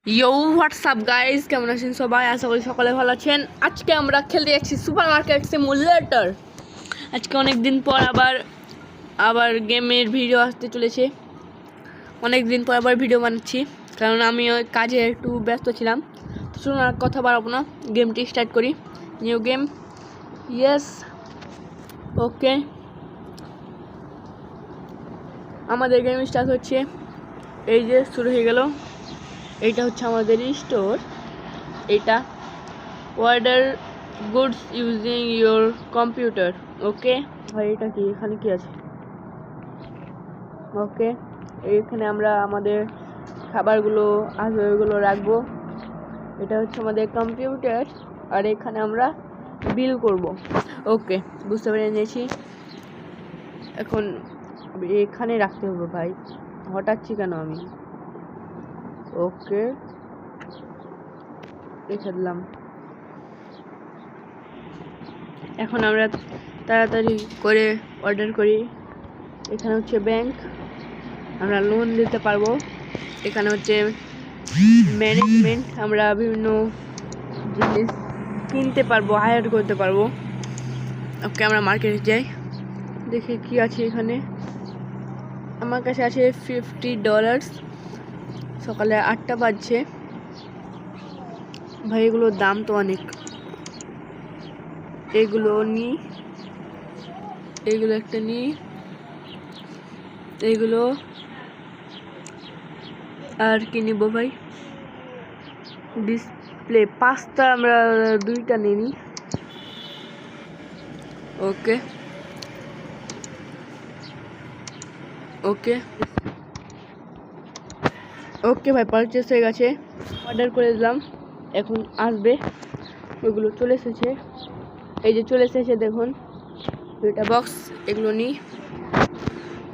ইয়ো WhatsApp guys, কেমন আছেন সবাই? আশা করি সকলে ভালো আছেন। আজকে আমরা খেলতে যাচ্ছি সুপার মার্কেট সিমুলেটর। আজকে অনেক দিন পর আবার গেমের ভিডিও আসতে চলেছে। অনেক দিন পর আবার ভিডিও বানাচ্ছি, কারণ আমি ওই কাজে একটু ব্যস্ত ছিলাম। তো শুনুন, আর কথা বাড়াবো না, গেমটি স্টার্ট করি। নিউ গেম, ইয়েস, ওকে। আমাদের গেম স্টার্ট হচ্ছে। এই যে শুরু হয়ে গেল। এইটা হচ্ছে আমাদের স্টোর। এটা order goods using your computer. Okay ভাই, এটা কি? এখানে কি আছে? ওকে, এইখানে আমরা আমাদের খাবারগুলো আসবে ওইগুলো রাখবো। এটা হচ্ছে আমাদের কম্পিউটার, আর এখানে আমরা বিল করব। ওকে, বুঝতে পেরে নিয়েছি। এখন এখানে রাখতে হবে। ভাই হটাচ্ছি কেন আমি? ওকে, রেখে দিলাম। এখন আমরা তাড়াতাড়ি করে অর্ডার করি। এখানে হচ্ছে ব্যাংক, আমরা লোন দিতে পারবো। এখানে হচ্ছে ম্যানেজমেন্ট, আমরা বিভিন্ন জিনিস কিনতে পারবো, হায়ার করতে পারবো। ওকে, আমরা মার্কেটে যাই, দেখি কি আছে এখানে। আমার কাছে আছে $50। সকালে 8টা বাজছে। ভাই এগুলোর দাম তো অনেক। এগুলো নিই, এগুলো একটা নিই, এগুলো আর কি নিব ভাই? ডিসপ্লে 5টা, আমরা 2টা নিই। ওকে ওকে ওকে ভাই, পারচেস হয়ে গেছে। অর্ডার করে দিলাম, এখন আসবে। ওইগুলো চলে এসেছে, এই যে চলে এসেছে, দেখুন 2টা বক্স। এগুলো নিই,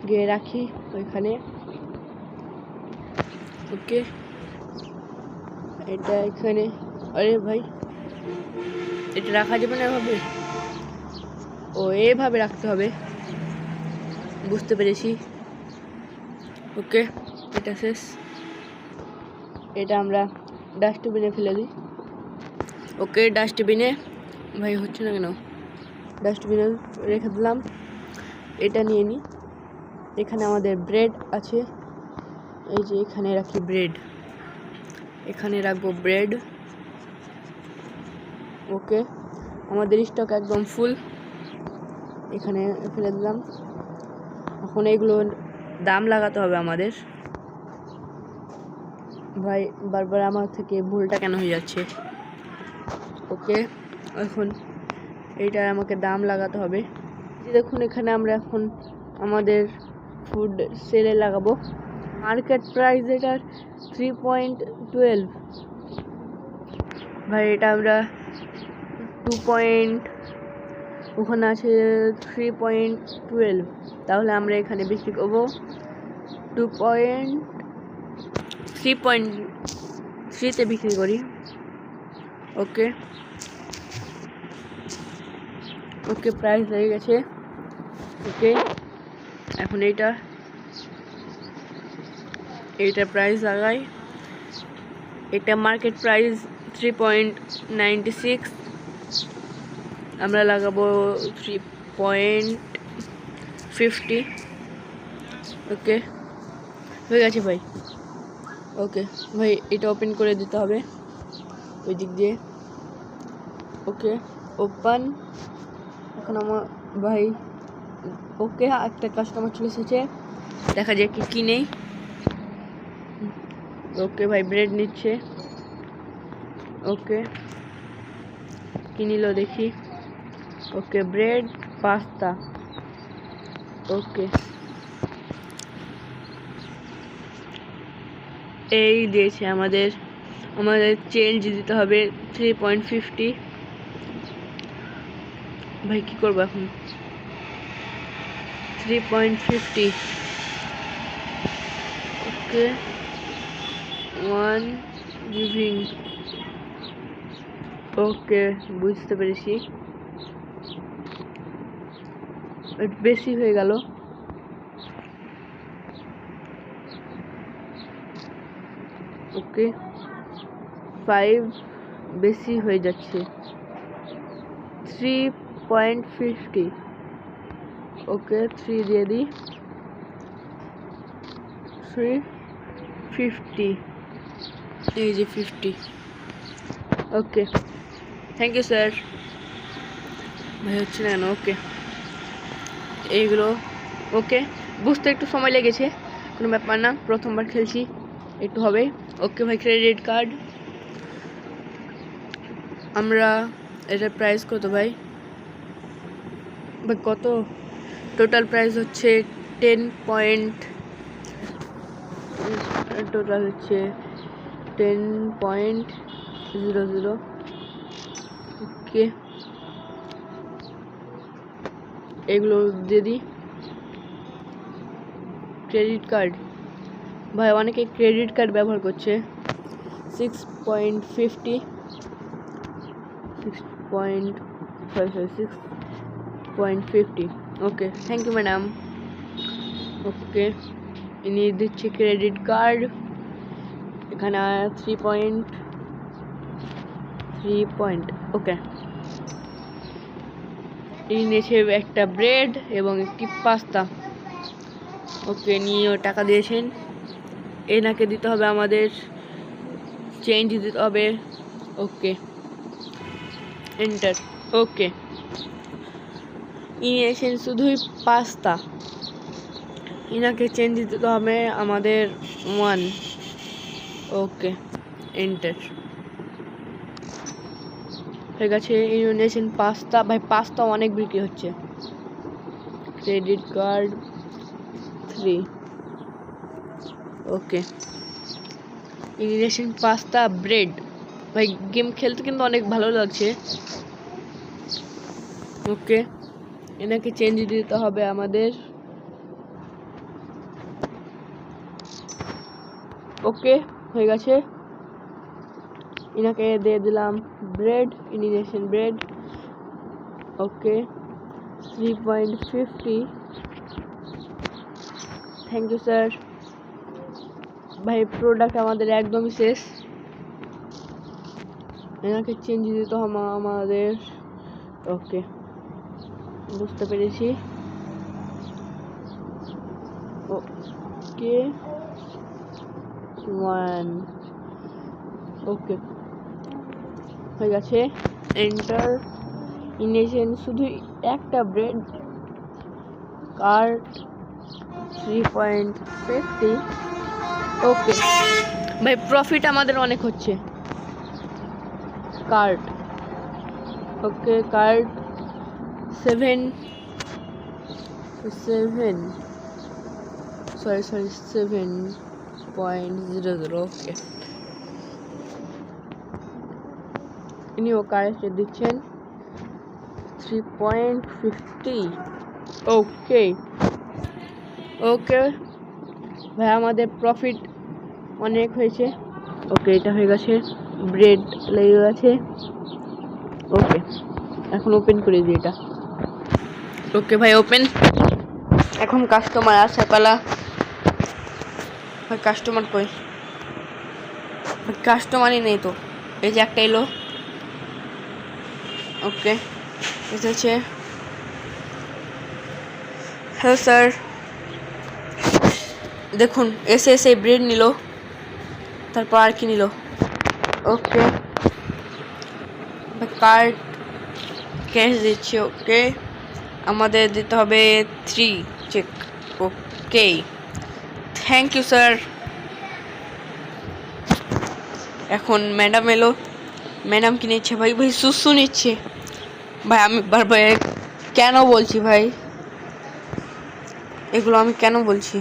গিয়ে রাখি ওইখানে। ওকে, এটা এখানে। আরে ভাই, এটা রাখা যাবে না এভাবে? ও, এভাবে রাখতে হবে, বুঝতে পেরেছি। ওকে, এটা শেষ। এটা আমরা ডাস্টবিনে ফেলে দিই। ওকে, ডাস্টবিনে। ভাই হচ্ছে না কেন? ডাস্টবিনে রেখে দিলাম। এটা নিয়ে নিই। এখানে আমাদের ব্রেড আছে, এই যে এখানে রাখি ব্রেড, এখানে রাখবো ব্রেড। ওকে, আমাদের স্টক একদম ফুল, এখানে ফেলে দিলাম। এখন এগুলো দাম লাগাতে হবে আমাদের। ভাই বারবার আমার থেকে ভুলটা কেন হয়ে যাচ্ছে? ওকে, এখন এইটার আমাকে দাম লাগাতে হবে। দেখুন, এখানে আমরা এখন আমাদের ফুড সেলে লাগাবো। মার্কেট প্রাইস এটার 3.12। ভাই এটা আমরা 2. ওখানে আছে 3.12, তাহলে আমরা এখানে বিক্রি করবো 3.3 বিক্রি করি। ওকে ওকে, প্রাইস লেগে গেছে। ওকে, এখন এইটা প্রাইস লাগাই। এটা মার্কেট প্রাইস 3.96, আমরা লাগাবো 3.50। ওকে, হয়ে গেছে ভাই। ওকে ভাই, এটা ওপেন করে দিতে হবে ওই দিক দিয়ে। ওকে, ওপেন। এখন আমার ভাই, ওকে, একটা কাস্টমার চলে এসেছে, দেখা যায় কি নেই। ওকে ভাই, ব্রেড নিচ্ছে। ওকে, কি নিল দেখি। ওকে, ব্রেড, পাস্তা। ওকে, এই দিয়েছে আমাদের চেঞ্জ দিতে হবে 3.50। ভাই কি করবো এখন? 3.50। ওকে, 1 গিভিং। ওকে, বুঝতে পেরেছি, বেশি হয়ে গেল। ওকে, 5 বেশি হয়ে যাচ্ছে। 3.50 ওকে 3 দিয়ে দিই 350 এই যে 50 ওকে থ্যাংক ইউ স্যার। ভাই হচ্ছে না ওকে এইগুলো ওকে বুঝতে একটু সময় লেগেছে, কোনো ব্যাপার না, প্রথমবার খেলছি একটু হবে। ওকে ভাই ক্রেডিট কার্ড আমরা এটার প্রাইস কত ভাই? কত টোটাল প্রাইস হচ্ছে 10 পয়েন্ট, টোটাল হচ্ছে 10.00 ওকে এগুলো দিয়ে দিই। ক্রেডিট কার্ড ভাই অনেকে ক্রেডিট কার্ড ব্যবহার করছে। 6.50 6.50 ওকে থ্যাংক ইউ ম্যাডাম। ওকে ইনি দিচ্ছে ক্রেডিট কার্ড, এখানে 3 পয়েন্ট ওকে ইনি নিয়েছে একটা ব্রেড এবং একটি পাস্তা। ওকে নিয়ে টাকা দিয়েছেন, এনাকে দিতে হবে আমাদের চেঞ্জ দিতে হবে। ওকে এন্টার ওকে ইনি নিয়েছেন শুধুই পাস্তা, ইনাকে চেঞ্জ দিতে হবে আমাদের 1 ওকে এন্টার হয়ে গেছে। ইনি নিয়েছেন পাস্তা, ভাই পাস্তা অনেক বিক্রি হচ্ছে। ক্রেডিট কার্ড 3 ওকে ইনি নিয়েছেন পাস্তা ব্রেড, ভাই গেম খেলতে কিন্তু অনেক ভালো লাগছে। ওকে এনাকে চেঞ্জ দিতে হবে আমাদের ওকে হয়ে গেছে। ইনাকে দিয়ে দিলাম ব্রেড, ইনি নিয়েছেন bread okay 3.50 thank you sir. ভাই প্রোডাক্ট আমাদের একদমই শেষ, এনাকে চেঞ্জ দিতে হবে আমাদের ওকে বুঝতে পেরেছি। ওকে 1 ওকে হয়ে গেছে এন্টার ইনেছেন শুধু একটা ব্রেড কার্ড 3.50 ওকে ভাই প্রফিট আমাদের অনেক হচ্ছে। কার্ড ওকে কার্ড 7 7.00 ওকে ইনিও কার্ড দিচ্ছেন 3.50 ওকে ওকে ভাই আমাদের প্রফিট অনেক হয়েছে। ওকে এটা হয়ে গেছে, ব্রেড লেগে গেছে ওকে এখন ওপেন করে দিই এটা। ওকে ভাই ওপেন, এখন কাস্টমার আসে পালা। ভাই কাস্টমার কই? কাস্টমারই নেই তো, এই যে একটা এলো ওকে এসেছে। হ্যালো স্যার, দেখুন এসে এসে ব্রেড নিল, তারপর আর কি নিল। ওকে কার্ড ক্যাশ দিচ্ছি ওকে আমাদের দিতে হবে 3 check okay thank you sir. এখন ম্যাডাম এলো, ম্যাডাম কি নিচ্ছে ভাই? ভাই সুসু নিচ্ছে ভাই, আমি বারবার কেন বলছি ভাই এগুলো, আমি কেন বলছি।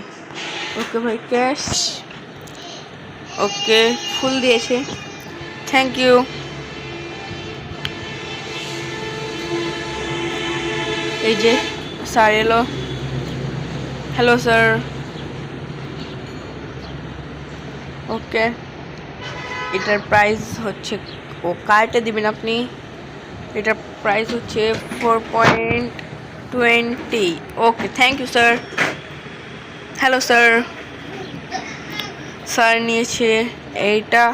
ওকে ভাই ক্যাশ ওকে ফুল দিয়েছে থ্যাংক ইউ। এই যে স্যার এলো, হ্যালো স্যার ওকে এটার প্রাইস হচ্ছে ও কার্ডে দিবেন আপনি, এটার প্রাইস হচ্ছে 4.20 okay thank you sir. Hello sir, sir নিয়েছে এইটা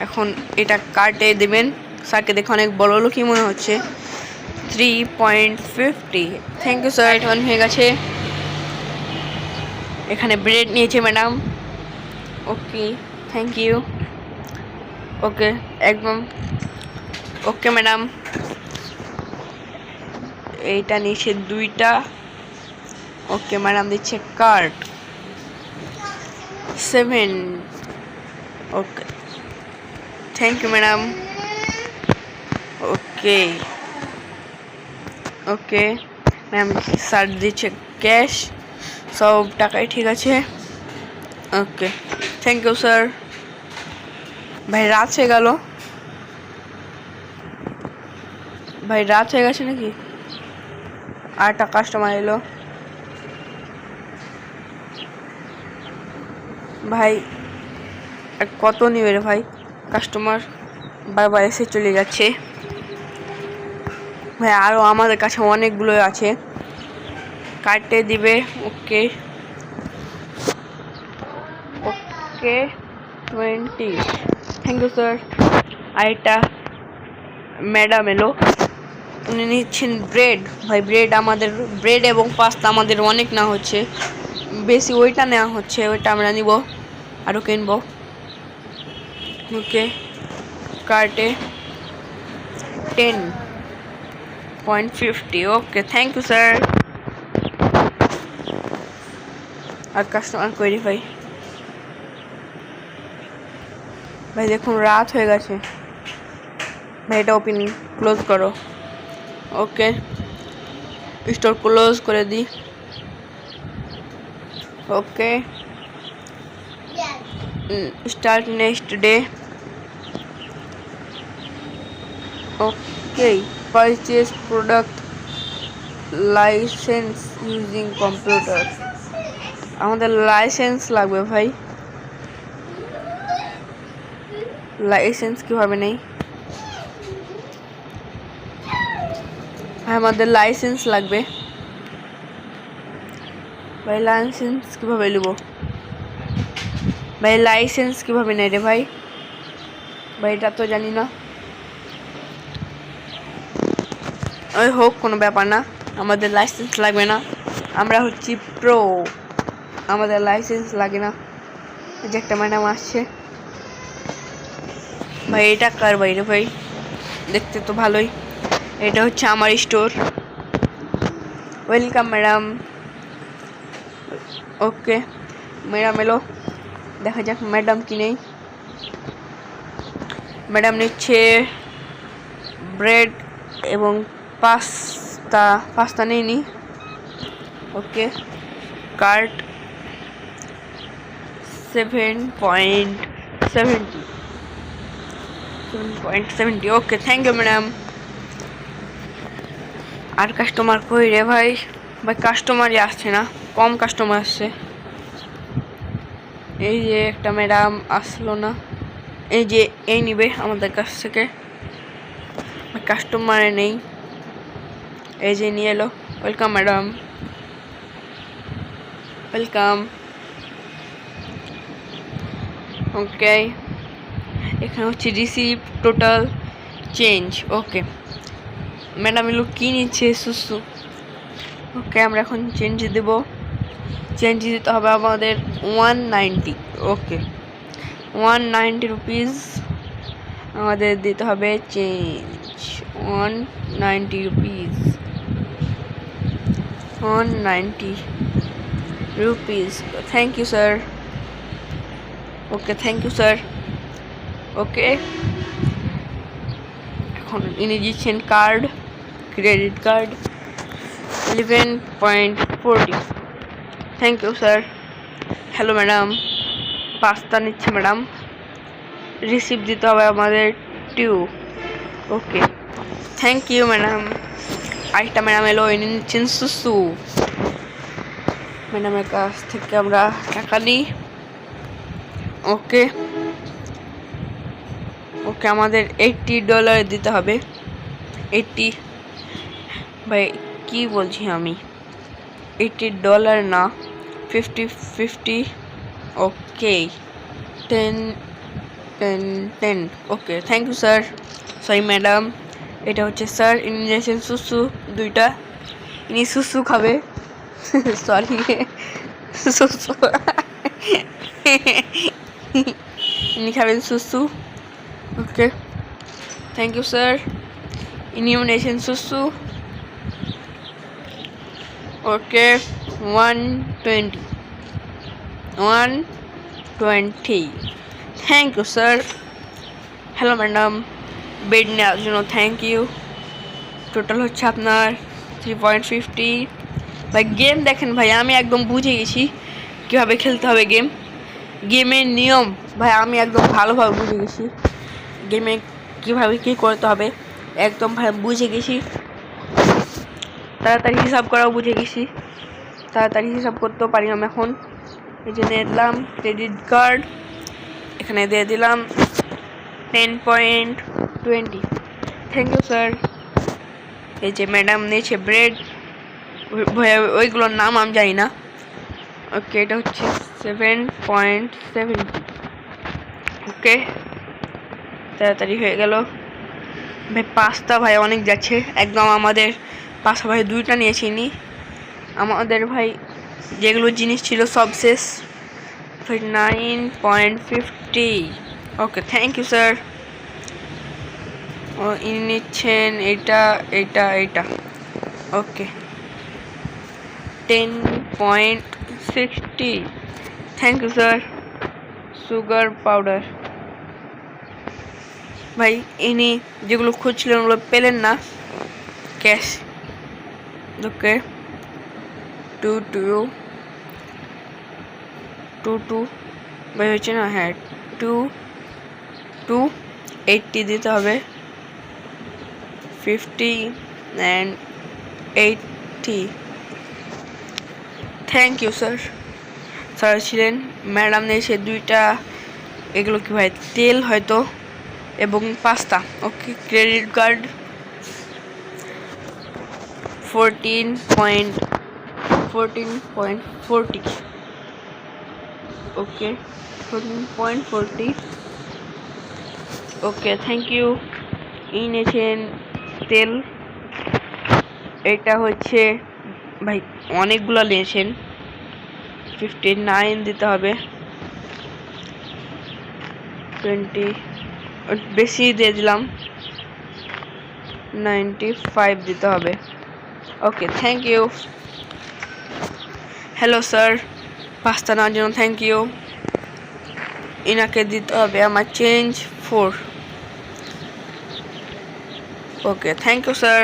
এখন এটা কার্টে দেবেন। স্যারকে দেখে অনেক বড় লোকই মনে হচ্ছে। 3.50। Thank you sir. অন হয়ে গেছে। এখানে ব্রেড নিয়েছে madam. Okay, thank you. Okay, একদম ওকে ম্যাডাম। এইটা নিয়েছে 2টা। ওকে ম্যাডাম দিচ্ছে card 7। Okay, thank you madam. Okay okay ma'am, sir দিচ্ছে ক্যাশ, সব টাকাই ঠিক আছে। Okay, thank you sir. ভাই রাত হয়ে গেল, ভাই রাত হয়ে গেছে নাকি? আর একটা কাস্টমার এলো। ভাই আর কত নিবে রে ভাই? কাস্টমার বারবার এসে চলে যাচ্ছে। ভাই আরও আমাদের কাছে অনেকগুলো আছে, কাটতে দিবে। Okay okay 20। Thank you sir. আরেকটা ম্যাডাম এলো, উনি নিচ্ছেন ব্রেড। ভাই ব্রেড আমাদের, ব্রেড এবং পাস্তা আমাদের অনেক না হচ্ছে, বেশি ওইটা নেওয়া হচ্ছে, ওইটা আমরা নিব, আরও কিনবো। ওকে, কার্টে 10.50। Okay, thank you sir. আর কাস্টমার কোয়েরি ভাই, ভাই দেখুন রাত হয়ে গেছে। ভাই এটা ওপেন ক্লোজ করো। ওকে, স্টোর ক্লোজ করে দিই। Okay, start next day. Okay, purchase product license using computer. আমাদের লাইসেন্স লাগবে ভাই। লাইসেন্স কিভাবে নেই ভাই? আমাদের লাইসেন্স লাগবে ভাই। লাইসেন্স কিভাবে নেব ভাই? লাইসেন্স কিভাবে নেই রে ভাই? ভাই এটা তো জানি না। ওই হোক, কোনো ব্যাপার না, আমাদের লাইসেন্স লাগবে না, আমরা হচ্ছি প্রো, আমাদের লাইসেন্স লাগে না। যে একটা ম্যাডাম আসছে ভাই, এটা কার বাইরে ভাই? দেখতে তো ভালোই। এটা হচ্ছে আমার store. Welcome madam. Okay, madam এলো, দেখা যাক ম্যাডাম কি নেই। ম্যাডাম নিচ্ছে ব্রেড এবং পাস্তা। পাস্তা নেই। Okay, cart 7.70। Okay, thank you madam. আর কাস্টমার কই রে ভাই? ভাই কাস্টমারই আসছে না, কম কাস্টমার আসছে। এই যে একটা ম্যাডাম আসলো না, এই যে এই নিবে আমাদের কাছ থেকে। কাস্টমার নেই, এই যে নিয়ে এলো। Welcome madam, welcome. ওকে, এখানে হচ্ছে রিসিভ টোটাল চেঞ্জ। ওকে, ম্যাডাম এলো কি নিচ্ছে সুসু। ওকে, আমরা এখন চেঞ্জ দেব। চেঞ্জ দিতে হবে আমাদের 190। ওকে, 190 রুপিস আমাদের দিতে হবে change. 190 rupees, 190 rupees. Thank you sir. Okay, thank you sir. Okay, এখন ইনি দিচ্ছেন card, credit card 11.40। Thank you sir. Hello madam, pasta নিচ্ছে ম্যাডাম, রিসিপ্ট দিতে হবে আমাদের 2। Okay, thank you madam. আরেকটা ম্যাডাম এলো, ইনি নিচ্ছেন সুসু। ম্যাডামের কাছ থেকে আমরা টাকা নিই। ওকে ওকে, আমাদের $80 দিতে হবে। 80 ভাই কি বলছি আমি? $80 না, 50। Okay, 10 10 okay thank you sir sorry madam এটা হচ্ছে স্যার ইনি নিয়েছেন সুসু দুইটা ইনি সুসু খাবে সরি সুসু ইনি খাবেন সুসু ওকে থ্যাংক ইউ স্যার ইনিও নিয়েছেন সুসু okay 120 thank you sir hello madam bread নেওয়ার জন্য থ্যাংক ইউ টোটাল হচ্ছে আপনার 3.50 ভাই গেম দেখেন ভাই আমি একদম বুঝে গেছি কীভাবে খেলতে হবে গেমের নিয়ম ভাই আমি একদম ভালোভাবে বুঝে গেছি গেমে কীভাবে কী করতে হবে একদম ভাই বুঝে গেছি তাড়াতাড়ি হিসাব করাও বুঝে গেছি তাড়াতাড়ি হিসাব করতেও পারি আমি এখন এই যে দিয়ে দিলাম ক্রেডিট কার্ড এখানে দিয়ে দিলাম 10.20 থ্যাংক ইউ স্যার এই যে ম্যাডাম নিয়েছে ব্রেড ওইগুলোর নাম আমি জানি না ওকে এটা হচ্ছে 7.70 ওকে তাড়াতাড়ি হয়ে গেল ভাই পাস্তা ভাই অনেক যাচ্ছে একদম আমাদের পাস্তা ভাই দুইটা নিয়েছি নি আমাদের ভাই যেগুলো জিনিস ছিল সব শেষ 9.50 ওকে থ্যাংক ইউ স্যার ও ইনি নিচ্ছেন এটা okay 10.60 thank you sir sugar powder ভাই ইনি যেগুলো খুঁজছিলেন ওগুলো পেলেন না ক্যাশ ওকে 2 ভাই হচ্ছে না হ্যাঁ 280 দিতে হবে 50 and 80 thank you sir sir ছিলেন ম্যাডাম নিয়েছে দুইটা এগুলো কি ভাই তেল হয়তো এবং pasta okay credit card 14.40 okay 14.40 okay thank you নিয়েছেন তেল এটা হচ্ছে ভাই অনেকগুলো নিয়েছেন 59 দিতে হবে 20 বেশি দিয়ে দিলাম 95 দিতে হবে okay thank you hello sir pasta নেওয়ার জন্য থ্যাংক ইউ ইনাকে দিতে হবে আমার change 4 okay thank you sir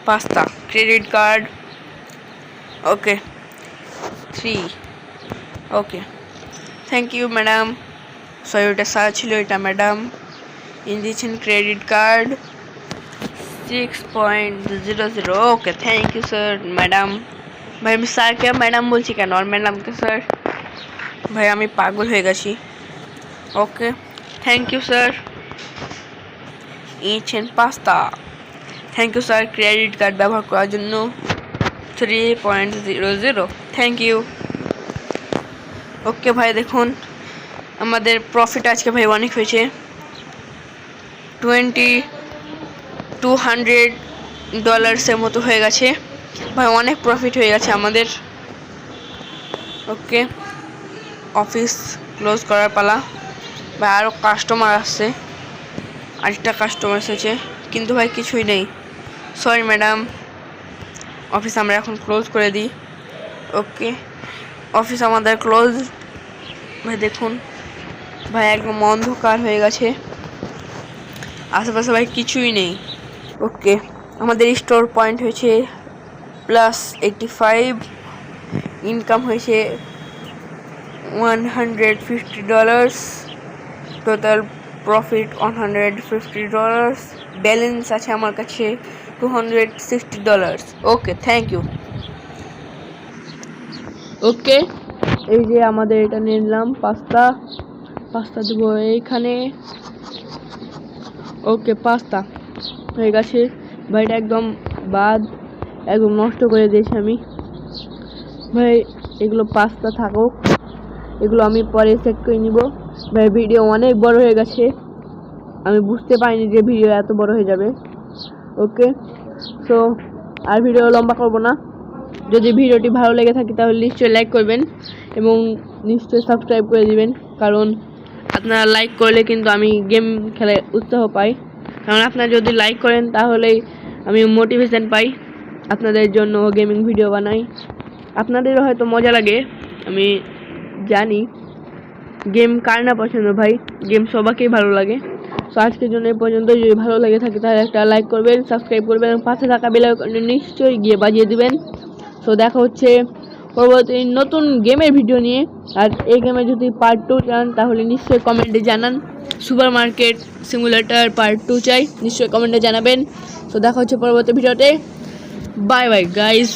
pasta credit card okay 3 okay thank you madam sorry ওটা স্যার ছিল এটা ম্যাডাম ইনি দিয়েছেন credit card 6.00 okay thank you sir madam ভাই আমি স্যারকে ম্যাডাম বলছি কেন আর ম্যাডামকে স্যার ভাই আমি পাগল হয়ে গেছি ওকে থ্যাংক ইউ স্যার নিয়েছেন pasta thank you sir credit card ব্যবহার করার জন্য 3.00 থ্যাংক ইউ ওকে ভাই দেখুন আমাদের প্রফিট আজকে ভাই অনেক হয়েছে $200 মতো হয়ে গেছে ভাই অনেক প্রফিট হয়ে গেছে আমাদের ওকে অফিস ক্লোজ করার পালা ভাই আরও কাস্টমার আসছে আরেকটা কাস্টমার এসেছে কিন্তু ভাই কিছুই নেই সরি ম্যাডাম অফিস আমরা এখন ক্লোজ করে দিই ওকে অফিস আমাদের ক্লোজ ভাই দেখুন ভাই একদম অন্ধকার হয়ে গেছে আশেপাশে ভাই কিছুই নেই ওকে আমাদের স্টোর পয়েন্ট হয়েছে +85 ইনকাম হয়েছে $150 টোটাল প্রফিট $150 ব্যালেন্স আছে আমার কাছে $260 ওকে থ্যাংক ইউ ওকে এই যে আমাদের এটা নিয়ে নিলাম পাস্তা দেবো এইখানে ওকে পাস্তা হয়ে গেছে ভাই এটা একদম একদম নষ্ট করে দিয়েছি আমি ভাই এগুলো পাস্তা থাকুক এগুলো আমি পরে সেট করে নিব। ভাই ভিডিও অনেক বড় হয়ে গেছে, আমি বুঝতে পারিনি যে ভিডিও এত বড় হয়ে যাবে। ওকে, সো আর ভিডিও লম্বা করব না। যদি ভিডিওটি ভালো লেগে থাকে তাহলে নিশ্চয়ই লাইক করবেন এবং নিশ্চয়ই সাবস্ক্রাইব করে দিবেন, কারণ আপনারা লাইক করলে কিন্তু আমি গেম খেলার উৎসাহ পাই। কারণ আপনারা যদি লাইক করেন তাহলেই আমি মোটিভেশন পাই, আপনাদের জন্য গেমিং ভিডিও বানাই। আপনাদেরও হয়তো মজা লাগে, আমি জানি। গেম কার না পছন্দ ভাই, গেম সবাইকেই ভালো লাগে। সো আজকের জন্য এই পর্যন্ত। যদি ভালো লাগে থাকে তাহলে একটা লাইক করবেন, সাবস্ক্রাইব করবেন এবং পাশে থাকা বেল আইকনটি নিশ্চয়ই গিয়ে বাজিয়ে দিবেন। সো দেখা হচ্ছে পরবর্তী নতুন গেমের ভিডিও নিয়ে। আর এই গেমে যদি পার্ট 2 চান তাহলে নিশ্চয়ই কমেন্টে জানান। সুপার মার্কেট সিমুলেটর পার্ট 2 চাই, নিশ্চয়ই কমেন্টে জানাবেন। সো দেখা হচ্ছে পরবর্তী ভিডিওতে। Bye bye guys.